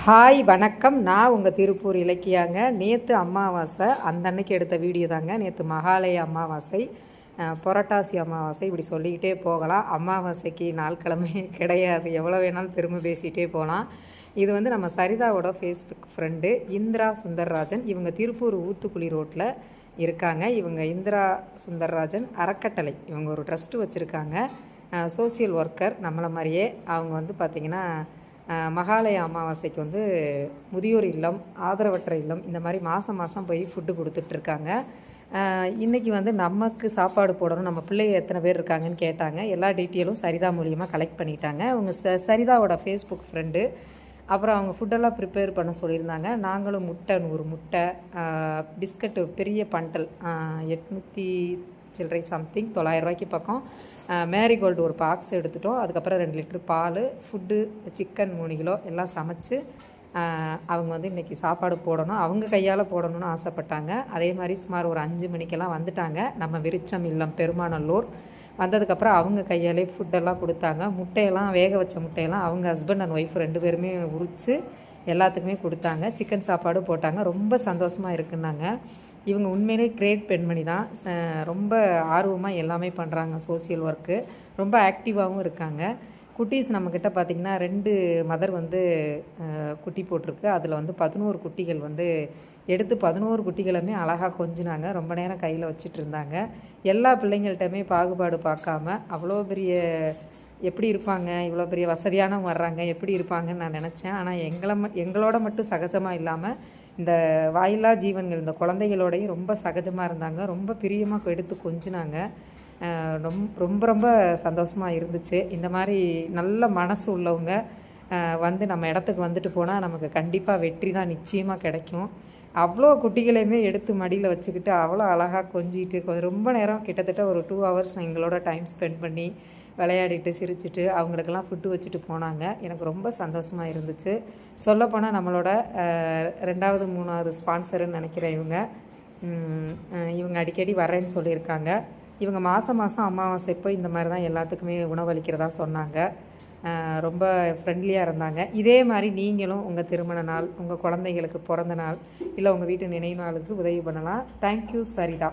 Hi வணக்கம். நான் உங்கள் திருப்பூர் இலக்கியாங்க. நேற்று அமாவாசை, அந்த அன்னைக்கு எடுத்த வீடியோ தாங்க. நேற்று மகாலய அமாவாசை, புரட்டாசி அமாவாசை, இப்படி சொல்லிக்கிட்டே போகலாம். அமாவாசைக்கு நாட்கிழமை கிடையாது, எவ்வளோ வேணாலும் பெருமை பேசிகிட்டே போகலாம். இது வந்து நம்ம சரிதாவோட ஃபேஸ்புக் ஃப்ரெண்டு இந்திரா சுந்தர்ராஜன். இவங்க திருப்பூர் ஊத்துக்குளி ரோட்டில் இருக்காங்க. இவங்க இந்திரா சுந்தர்ராஜன் அறக்கட்டளை, இவங்க ஒரு ட்ரஸ்ட்டு வச்சுருக்காங்க. சோசியல் ஒர்க்கர் நம்மளை மாதிரியே. அவங்க வந்து பார்த்திங்கன்னா மகாலய அமாவாசைக்கு வந்து முதியோர் இல்லம், ஆதரவற்ற இல்லம், இந்த மாதிரி மாதம் மாதம் போய் ஃபுட்டு கொடுத்துட்ருக்காங்க. இன்றைக்கி வந்து நமக்கு சாப்பாடு போடணும், நம்ம பிள்ளைங்க எத்தனை பேர் இருக்காங்கன்னு கேட்டாங்க. எல்லா டீட்டெயிலும் சரிதா மூலியமாக கலெக்ட் பண்ணிட்டாங்க. அவங்க சரிதாவோட ஃபேஸ்புக் ஃப்ரெண்டு. அப்புறம் அவங்க ஃபுட்டெல்லாம் ப்ரிப்பேர் பண்ண சொல்லியிருந்தாங்க. நாங்களும் முட்டை 100 முட்டை, பிஸ்கட்டு பெரிய பண்டல் 800 சில்லறை சம்திங், 900 ரூபாய்க்கு பக்கம், மேரிகோல்டு ஒரு பாக்ஸ் எடுத்துட்டோம். அதுக்கப்புறம் 2 லிட்டர் பால், ஃபுட்டு, சிக்கன் 3 கிலோ எல்லாம் சமைச்சு அவங்க வந்து இன்றைக்கி சாப்பாடு போடணும், அவங்க கையால் போடணும்னு ஆசைப்பட்டாங்க. அதே மாதிரி சுமார் ஒரு 5 மணிக்கெல்லாம் வந்துட்டாங்க. நம்ம விருச்சம் இல்லம் பெருமாநல்லூர் வந்ததுக்கப்புறம் அவங்க கையாலே ஃபுட்டெல்லாம் கொடுத்தாங்க. முட்டையெல்லாம் வேக வச்ச முட்டையெல்லாம் அவங்க ஹஸ்பண்ட் அண்ட் ஒய்ஃப் 2 பேருமே உரித்து எல்லாத்துக்குமே கொடுத்தாங்க. சிக்கன் சாப்பாடு போட்டாங்க. ரொம்ப சந்தோஷமாக இருக்குன்னாங்க. இவங்க உண்மையிலே கிரேட் பெண்மணி தான். ரொம்ப ஆர்வமாக எல்லாமே பண்ணுறாங்க. சோசியல் ஒர்க்கு ரொம்ப ஆக்டிவாகவும் இருக்காங்க. குட்டீஸ் நம்மக்கிட்ட பார்த்திங்கன்னா 2 மதர் வந்து குட்டி போட்டிருக்கு. அதில் வந்து 11 குட்டிகள் வந்து எடுத்து 11 குட்டிகளுமே அழகாக கொஞ்சினாங்க. ரொம்ப நேரம் கையில் வச்சிட்டு இருந்தாங்க. எல்லா பிள்ளைங்கள்ட்டையுமே பாகுபாடு பார்க்காம அவ்வளோ பெரிய எப்படி இருப்பாங்க, இவ்வளோ பெரிய வசதியானவங்க வர்றாங்க, எப்படி இருப்பாங்கன்னு நான் நினச்சேன். ஆனால் எங்களோட மட்டும் சகஜமாக இல்லாமல் இந்த வாயில்லா ஜீவன்கள், இந்த குழந்தைகளோடையும் ரொம்ப சகஜமாக இருந்தாங்க. ரொம்ப பிரியமாக எடுத்து கொஞ்சினாங்க. ரொம்ப ரொம்ப சந்தோஷமாக இருந்துச்சு. இந்த மாதிரி நல்ல மனசு உள்ளவங்க வந்து நம்ம இடத்துக்கு வந்துட்டு போனால் நமக்கு கண்டிப்பாக வெற்றி தான் நிச்சயமாக கிடைக்கும். அவ்வளோ குட்டிகளையுமே எடுத்து மடியில் வச்சுக்கிட்டு அவ்வளோ அழகாக கொஞ்சிட்டு ரொம்ப நேரம், கிட்டத்தட்ட ஒரு 2 ஹவர்ஸ் நான் எங்களோட டைம் ஸ்பெண்ட் பண்ணி விளையாடிட்டு சிரிச்சிட்டு அவங்களுக்கெல்லாம் ஃபுட்டு வச்சுட்டு போனாங்க. எனக்கு ரொம்ப சந்தோஷமாக இருந்துச்சு. சொல்லப்போனால் நம்மளோட 2வது 3வது ஸ்பான்சருன்னு நினைக்கிறேன். இவங்க அடிக்கடி வரேன்னு சொல்லியிருக்காங்க. இவங்க மாதம் அமாவாசைப்போ இந்த மாதிரி தான் எல்லாத்துக்குமே உணவளிக்கிறதா சொன்னாங்க. ரொம்ப ஃப்ரெண்ட்லியாக இருந்தாங்க. இதே மாதிரி நீங்களும் உங்கள் திருமண நாள், உங்கள் குழந்தைகளுக்கு பிறந்த நாள், இல்லை உங்கள் வீட்டு நினைவு நாளுக்கு உதவி பண்ணலாம். தேங்க்யூ சரிதா.